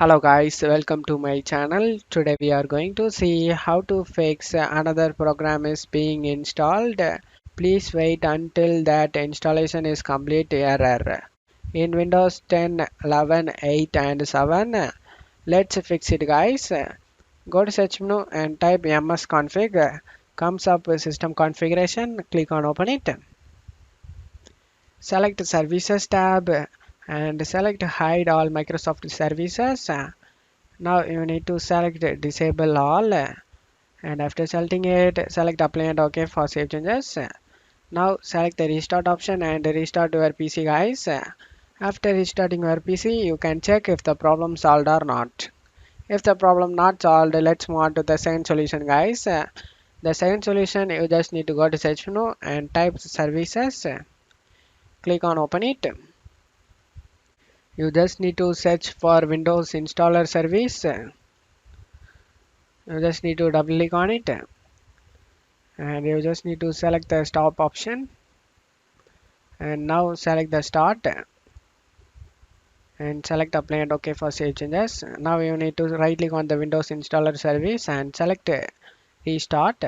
Hello guys, welcome to my channel. Today we are going to see how to fix another program is being installed. Please wait until that installation is complete error. In Windows 10, 11, 8 and 7, let's fix it guys. Go to search menu and type msconfig. Comes up with system configuration. Click on open it. Select services tab and select hide all Microsoft services. Now you need to select disable all and after selecting it select apply and OK for save changes. Now select the restart option and restart your PC guys. After restarting your PC you can check if the problem solved or not. If the problem not solved, let's move on to the second solution guys. The second solution, you just need to go to search menu and type services. Click on open it. You just need to search for Windows installer service. You just need to double click on it and you just need to select the stop option and now select the start and select apply and OK for save changes. Now you need to right click on the Windows installer service and select restart.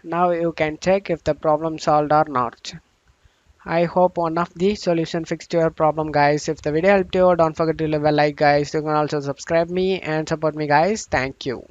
Now you can check if the problem solved or not. I hope one of these solutions fixed your problem guys. If the video helped you, don't forget to leave a like guys. You can also subscribe me and support me guys. Thank you.